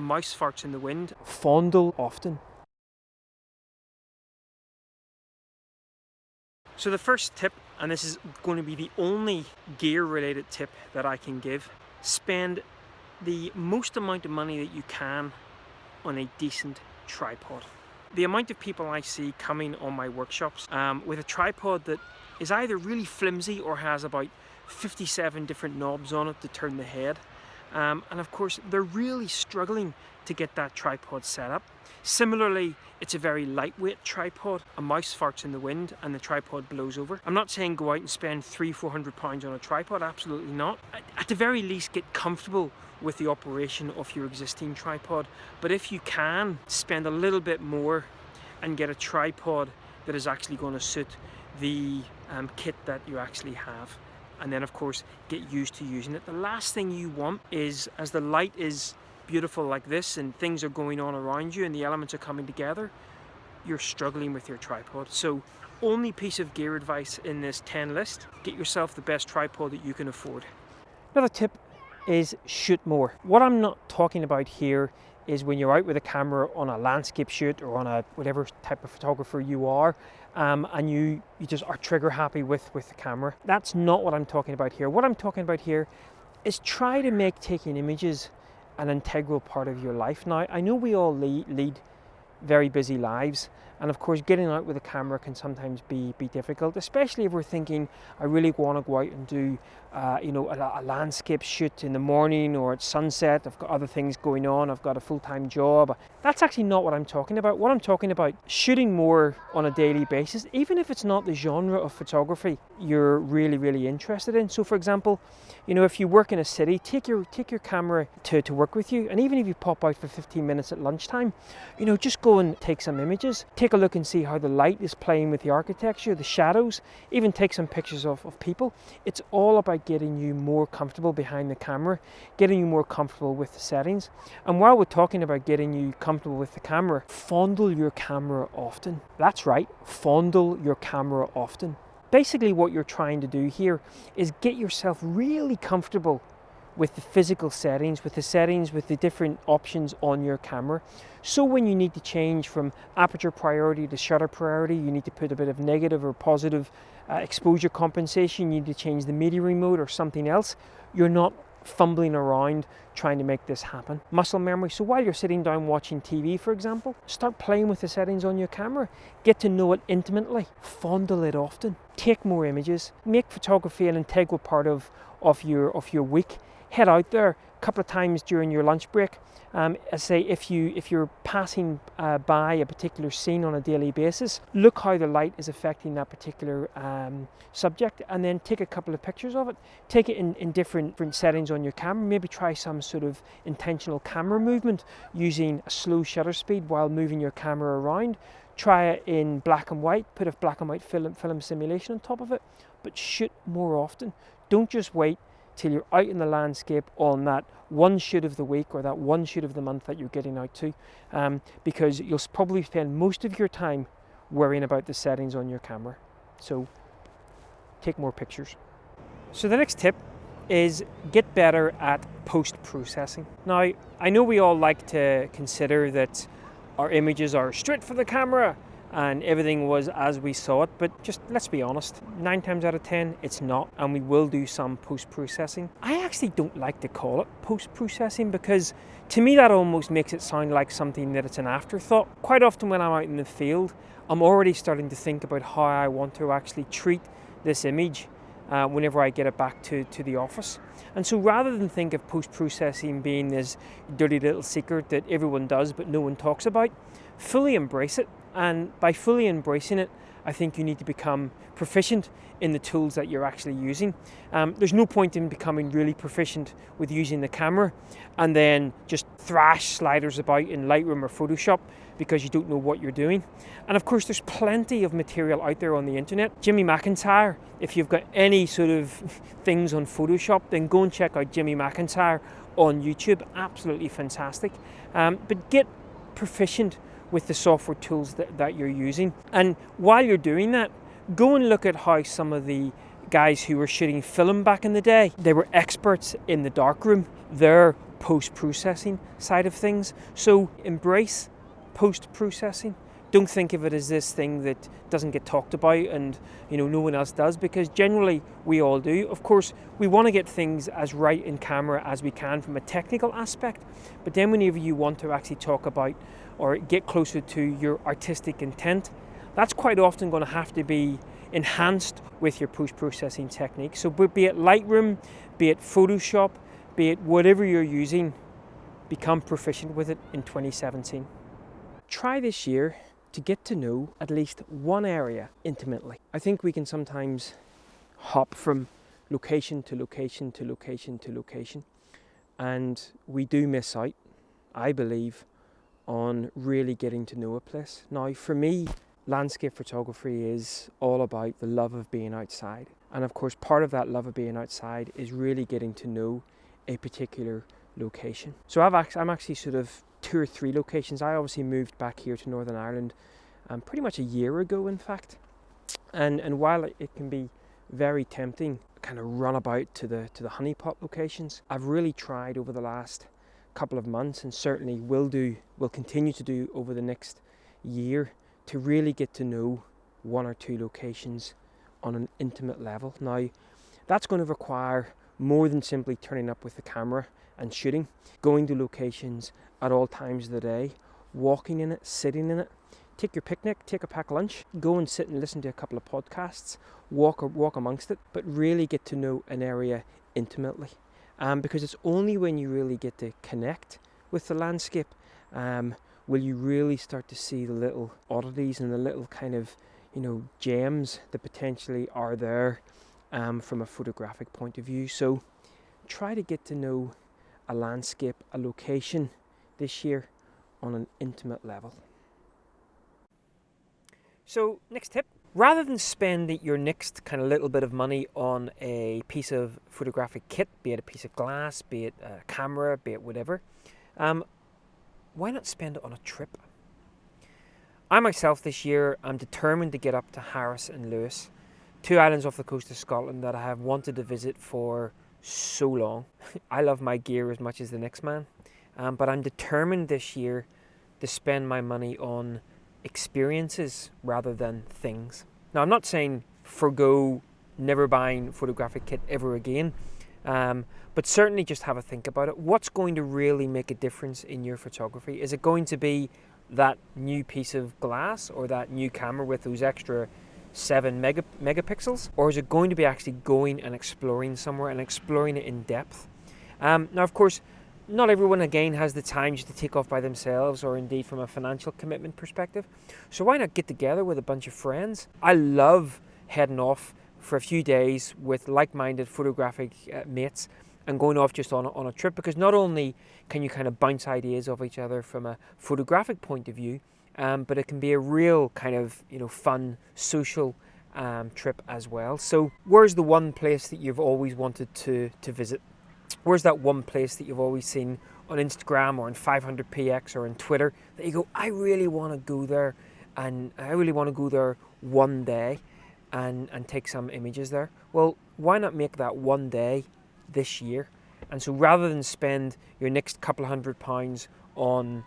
a mouse farts in the wind. Fondle often. So the first tip, and this is going to be the only gear related tip that I can give, spend the most amount of money that you can on a decent tripod. The amount of people I see coming on my workshops with a tripod that is either really flimsy or has about 57 different knobs on it to turn the head. And of course, they're really struggling to get that tripod set up. Similarly, it's a very lightweight tripod. A mouse farts in the wind and the tripod blows over. I'm not saying go out and spend £300-400 on a tripod, absolutely not. At the very least, get comfortable with the operation of your existing tripod. But if you can, spend a little bit more and get a tripod that is actually going to suit the kit that you actually have. And then of course, get used to using it. The last thing you want is, as the light is beautiful like this and things are going on around you and the elements are coming together, you're struggling with your tripod. So only piece of gear advice in this 10 list, get yourself the best tripod that you can afford. Another tip is shoot more. What I'm not talking about here is when you're out with a camera on a landscape shoot or on a whatever type of photographer you are, and you just are trigger happy with the camera. That's not what I'm talking about here. What I'm talking about here is try to make taking images an integral part of your life. Now, I know we all lead very busy lives, and of course getting out with a camera can sometimes be difficult, especially if we're thinking, I really want to go out and do a landscape shoot in the morning or at sunset. I've got other things going on, I've got a full-time job. That's actually not what I'm talking about. What I'm talking about, shooting more on a daily basis, even if it's not the genre of photography you're really interested in. So for example, if you work in a city, take your camera to work with you, and even if you pop out for 15 minutes at lunchtime, just go and take some images. Take a look and see how the light is playing with the architecture, the shadows, even take some pictures of people. It's all about getting you more comfortable behind the camera, getting you more comfortable with the settings. And while we're talking about getting you comfortable with the camera, fondle your camera often. That's right, fondle your camera often. Basically what you're trying to do here is get yourself really comfortable with the physical settings, with the different options on your camera. So when you need to change from aperture priority to shutter priority, you need to put a bit of negative or positive exposure compensation, you need to change the metering mode or something else, you're not fumbling around trying to make this happen. Muscle memory. So while you're sitting down watching TV, for example, start playing with the settings on your camera. Get to know it intimately. Fondle it often. Take more images. Make photography an integral part of your week. Head out there a couple of times during your lunch break. Say if you're passing by a particular scene on a daily basis, look how the light is affecting that particular subject, and then take a couple of pictures of it. Take it in different settings on your camera. Maybe try some sort of intentional camera movement using a slow shutter speed while moving your camera around. Try it in black and white. Put a black and white film simulation on top of it. But shoot more often. Don't just wait till you're out in the landscape on that one shoot of the week or that one shoot of the month that you're getting out to, because you'll probably spend most of your time worrying about the settings on your camera. So take more pictures. So the next tip is get better at post-processing. Now, I know we all like to consider that our images are straight for the camera and everything was as we saw it, but just let's be honest, 9 times out of 10 it's not, and we will do some post-processing. I actually don't like to call it post-processing because to me that almost makes it sound like something that it's an afterthought. Quite often when I'm out in the field, I'm already starting to think about how I want to actually treat this image whenever I get it back to the office. And so rather than think of post-processing being this dirty little secret that everyone does but no one talks about, fully embrace it. And by fully embracing it, I think you need to become proficient in the tools that you're actually using. There's no point in becoming really proficient with using the camera and then just thrash sliders about in Lightroom or Photoshop because you don't know what you're doing. And of course, there's plenty of material out there on the internet. Jimmy McIntyre, if you've got any sort of things on Photoshop, then go and check out Jimmy McIntyre on YouTube. Absolutely fantastic. But get proficient with the software tools that you're using. And while you're doing that, go and look at how some of the guys who were shooting film back in the day, they were experts in the darkroom. They're post-processing side of things. So embrace post-processing. Don't think of it as this thing that doesn't get talked about and no one else does, because generally we all do. Of course, we want to get things as right in camera as we can from a technical aspect, but then whenever you want to actually talk about or get closer to your artistic intent, that's quite often going to have to be enhanced with your post-processing technique. So be it Lightroom, be it Photoshop, be it whatever you're using, become proficient with it in 2017. Try this year to get to know at least one area intimately. I think we can sometimes hop from location to location to location to location, and we do miss out, I believe, on really getting to know a place. Now, for me, landscape photography is all about the love of being outside. And of course, part of that love of being outside is really getting to know a particular location. So I'm actually sort of 2 or 3 locations. I obviously moved back here to Northern Ireland pretty much a year ago, in fact. And while it can be very tempting, kind of run about to the honeypot locations, I've really tried over the last couple of months, and certainly will continue to do over the next year, to really get to know 1 or 2 locations on an intimate level. Now, that's going to require more than simply turning up with the camera and shooting. Going to locations at all times of the day, walking in it, sitting in it. Take your picnic, take a packed lunch, go and sit and listen to a couple of podcasts, walk amongst it, but really get to know an area intimately. Because it's only when you really get to connect with the landscape will you really start to see the little oddities and the little kind of gems that potentially are there from a photographic point of view. So try to get to know a landscape, a location this year on an intimate level. So next tip, rather than spend your next kind of little bit of money on a piece of photographic kit, be it a piece of glass, be it a camera, be it whatever, why not spend it on a trip? I myself this year am determined to get up to Harris and Lewis, 2 islands off the coast of Scotland that I have wanted to visit for so long. I love my gear as much as the next man, but I'm determined this year to spend my money on experiences rather than things. Now, I'm not saying forgo never buying photographic kit ever again, but certainly just have a think about it. What's going to really make a difference in your photography? Is it going to be that new piece of glass or that new camera with those extra 7 megapixels? Or is it going to be actually going and exploring somewhere and exploring it in depth? Now, of course, not everyone, again, has the time just to take off by themselves, or indeed from a financial commitment perspective. So why not get together with a bunch of friends? I love heading off for a few days with like-minded photographic mates and going off just on a trip, because not only can you kind of bounce ideas off each other from a photographic point of view, but it can be a real kind of fun social trip as well. So where's the one place that you've always wanted to visit? Where's that one place that you've always seen on Instagram or in 500px or on Twitter that you go, I really want to go there, and I really want to go there one day and take some images there? Well, why not make that one day this year? And so rather than spend your next couple of £100 on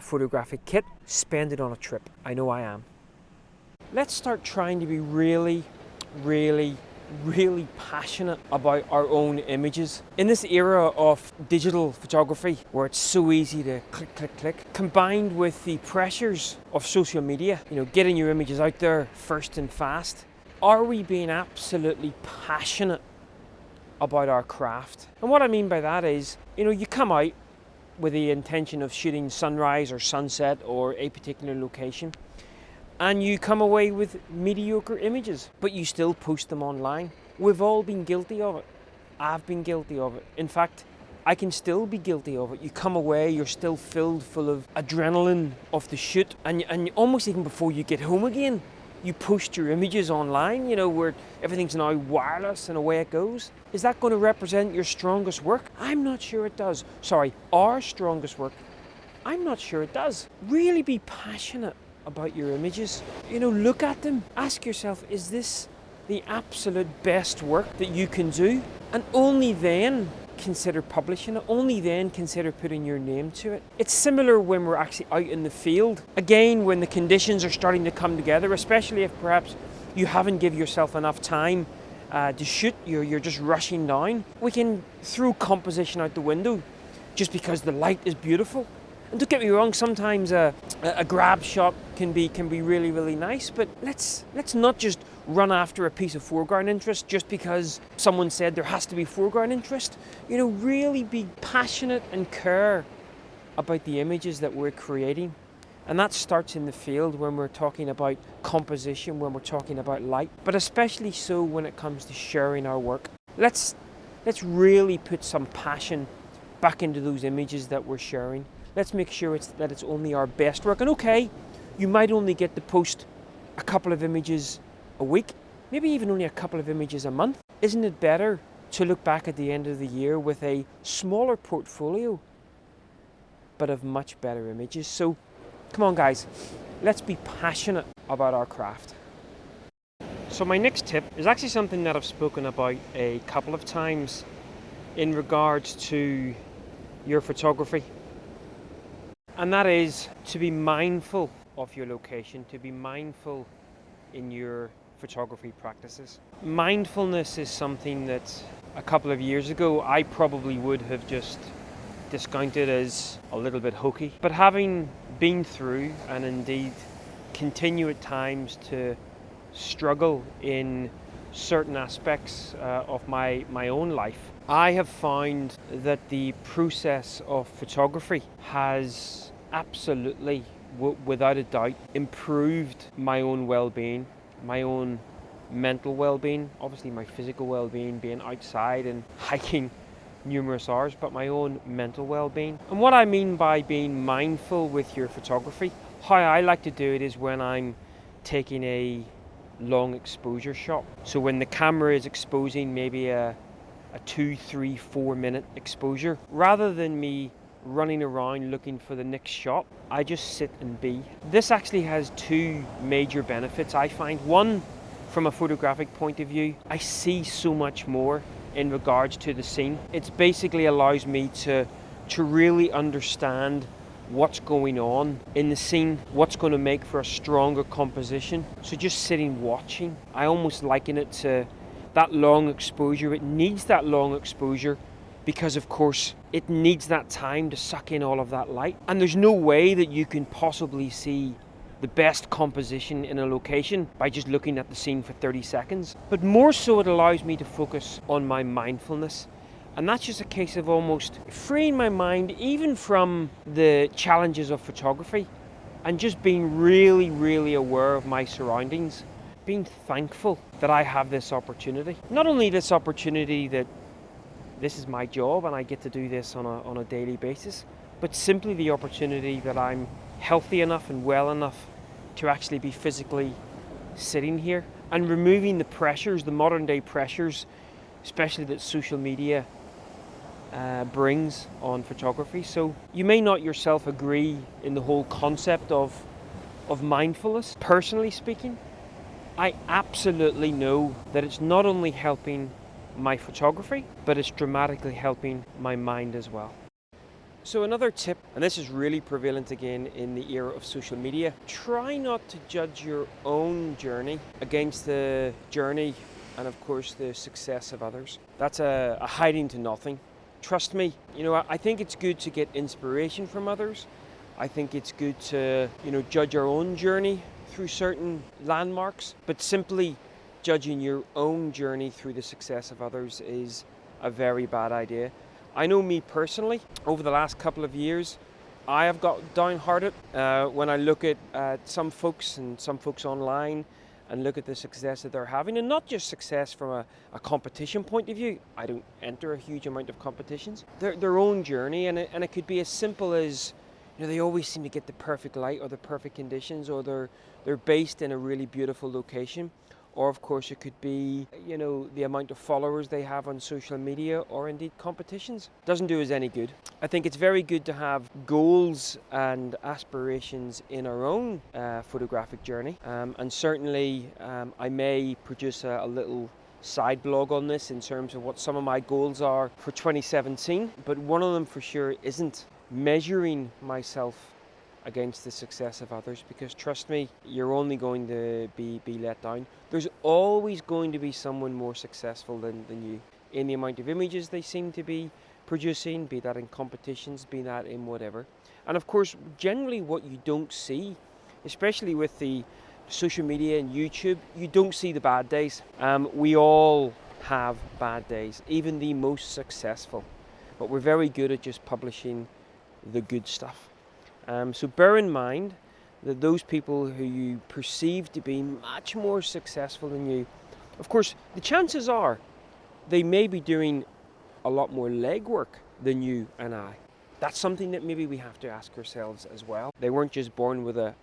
photographic kit, spend it on a trip. I know I am. Let's start trying to be really passionate about our own images. In this era of digital photography, where it's so easy to click, combined with the pressures of social media, getting your images out there first and fast, are we being absolutely passionate about our craft? And what I mean by that is, you come out with the intention of shooting sunrise or sunset or a particular location, and you come away with mediocre images, but you still post them online. We've all been guilty of it. I've been guilty of it. In fact, I can still be guilty of it. You come away, you're still full of adrenaline of the shoot, and almost even before you get home again, you post your images online, where everything's now wireless and away it goes. Is that going to represent your strongest work? I'm not sure it does. Sorry, our strongest work? I'm not sure it does. Really be passionate about your images. Look at them. Ask yourself, is this the absolute best work that you can do? And only then consider publishing it. Only then consider putting your name to it. It's similar when we're actually out in the field. Again, when the conditions are starting to come together, especially if perhaps you haven't given yourself enough time to shoot, you're just rushing down. We can throw composition out the window just because the light is beautiful. And don't get me wrong, sometimes a grab shot can be really, really nice, but let's not just run after a piece of foreground interest just because someone said there has to be foreground interest. Really be passionate and care about the images that we're creating. And that starts in the field when we're talking about composition, when we're talking about light, but especially so when it comes to sharing our work. Let's really put some passion back into those images that we're sharing. Let's make sure that it's only our best work. And okay, you might only get to post a couple of images a week, maybe even only a couple of images a month. Isn't it better to look back at the end of the year with a smaller portfolio, but of much better images? So come on guys, let's be passionate about our craft. So my next tip is actually something that I've spoken about a couple of times in regards to your photography. And that is to be mindful of your location, to be mindful in your photography practices. Mindfulness is something that a couple of years ago I probably would have just discounted as a little bit hokey. But having been through and indeed continue at times to struggle in certain aspects of my own life, I have found that the process of photography has absolutely, without a doubt, improved my own well-being, my own mental well-being, obviously my physical well-being, being outside and hiking numerous hours, but my own mental well-being. And what I mean by being mindful with your photography, how I like to do it is when I'm taking a long exposure shot. So when the camera is exposing maybe a 2, 3, 4 minute exposure, rather than me running around looking for the next shot, I just sit and be. This actually has two major benefits, I find. One, from a photographic point of view, I see so much more in regards to the scene. It basically allows me to really understand what's going on in the scene, what's going to make for a stronger composition. So just sitting watching, I almost liken it to that long exposure. It needs that long exposure because of course it needs that time to suck in all of that light, and there's no way that you can possibly see the best composition in a location by just looking at the scene for 30 seconds. But more so, it allows me to focus on my mindfulness. And that's just a case of almost freeing my mind even from the challenges of photography and just being really, really aware of my surroundings. Being thankful that I have this opportunity. Not only this opportunity that this is my job and I get to do this on a daily basis, but simply the opportunity that I'm healthy enough and well enough to actually be physically sitting here and removing the pressures, the modern day pressures, especially that social media brings on photography. So you may not yourself agree in the whole concept of mindfulness. Personally speaking, I absolutely know that it's not only helping my photography, but it's dramatically helping my mind as well. So another tip, and this is really prevalent again in the era of social media, try not to judge your own journey against the journey and of course the success of others. That's a hiding to nothing. Trust me, I think it's good to get inspiration from others. I think it's good to, judge our own journey through certain landmarks, but simply judging your own journey through the success of others is a very bad idea. I know me personally, over the last couple of years, I have got downhearted when I look at some folks online and look at the success that they're having, and not just success from a competition point of view. I don't enter a huge amount of competitions. Their own journey, and it could be as simple as, they always seem to get the perfect light or the perfect conditions, or they're based in a really beautiful location. Or of course it could be, the amount of followers they have on social media, or indeed competitions. Doesn't do us any good. I think it's very good to have goals and aspirations in our own photographic journey. And certainly I may produce a little side blog on this in terms of what some of my goals are for 2017, but one of them for sure isn't measuring myself against the success of others, because trust me, you're only going to be let down. There's always going to be someone more successful than you in the amount of images they seem to be producing, be that in competitions, be that in whatever. And of course, generally what you don't see, especially with the social media and YouTube, you don't see the bad days. We all have bad days, even the most successful, but we're very good at just publishing the good stuff. So bear in mind that those people who you perceive to be much more successful than you, of course, the chances are they may be doing a lot more legwork than you and I. That's something that maybe we have to ask ourselves as well. They weren't just born with a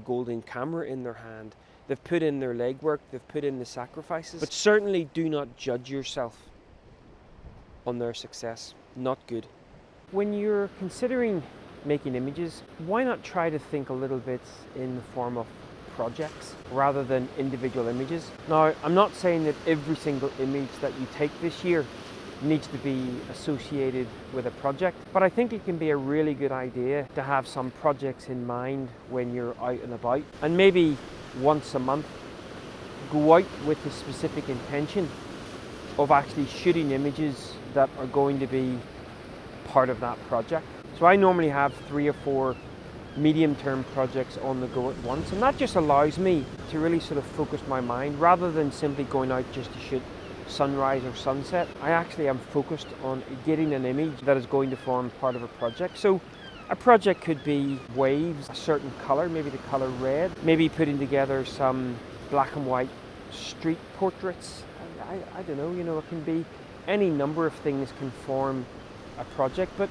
golden camera in their hand. They've put in their legwork, they've put in the sacrifices. But certainly do not judge yourself on their success. Not good. When you're considering making images, why not try to think a little bit in the form of projects rather than individual images? Now, I'm not saying that every single image that you take this year needs to be associated with a project, but I think it can be a really good idea to have some projects in mind when you're out and about, and maybe once a month go out with the specific intention of actually shooting images that are going to be part of that project. So I normally have 3 or 4 medium-term projects on the go at once, and that just allows me to really sort of focus my mind rather than simply going out just to shoot sunrise or sunset. I actually am focused on getting an image that is going to form part of a project. So a project could be waves, a certain color, maybe the color red, maybe putting together some black and white street portraits. I don't know, it can be any number of things can form a project, but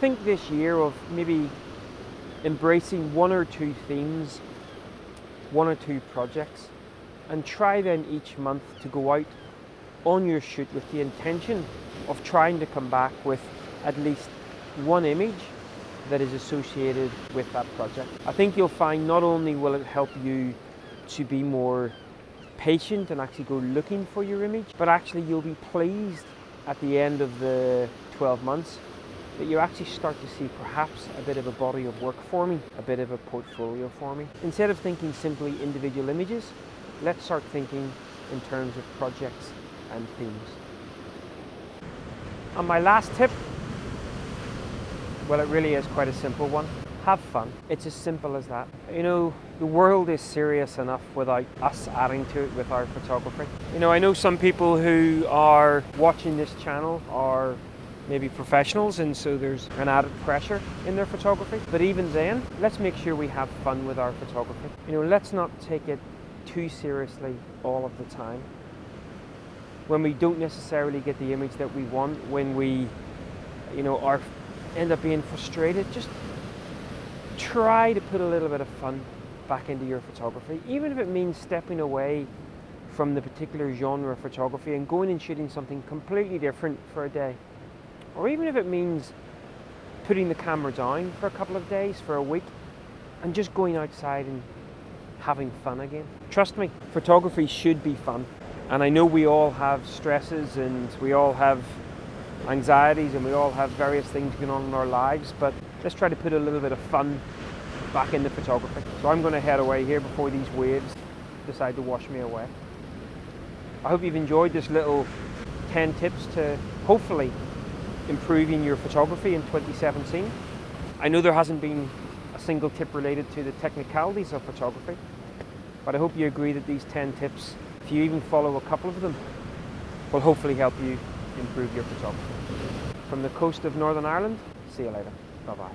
think this year of maybe embracing 1 or 2 themes, 1 or 2 projects, and try then each month to go out on your shoot with the intention of trying to come back with at least 1 image that is associated with that project. I think you'll find not only will it help you to be more patient and actually go looking for your image, but actually you'll be pleased at the end of the 12 months that you actually start to see perhaps a bit of a body of work forming, a bit of a portfolio forming. Instead of thinking simply individual images, let's start thinking in terms of projects and themes. And my last tip, well, it really is quite a simple one. Have fun. It's as simple as that. The world is serious enough without us adding to it with our photography. I know some people who are watching this channel are maybe professionals, and so there's an added pressure in their photography. But even then, let's make sure we have fun with our photography. Let's not take it too seriously all of the time. When we don't necessarily get the image that we want, when we, end up being frustrated, just try to put a little bit of fun back into your photography, even if it means stepping away from the particular genre of photography and going and shooting something completely different for a day. Or even if it means putting the camera down for a couple of days, for a week, and just going outside and having fun again. Trust me, photography should be fun. And I know we all have stresses and we all have anxieties and we all have various things going on in our lives, but let's try to put a little bit of fun back into photography. So I'm going to head away here before these waves decide to wash me away. I hope you've enjoyed this little 10 tips to hopefully improving your photography in 2017. I know there hasn't been a single tip related to the technicalities of photography, but I hope you agree that these 10 tips, if you even follow a couple of them, will hopefully help you improve your photography. From the coast of Northern Ireland, see you later. Bye-bye.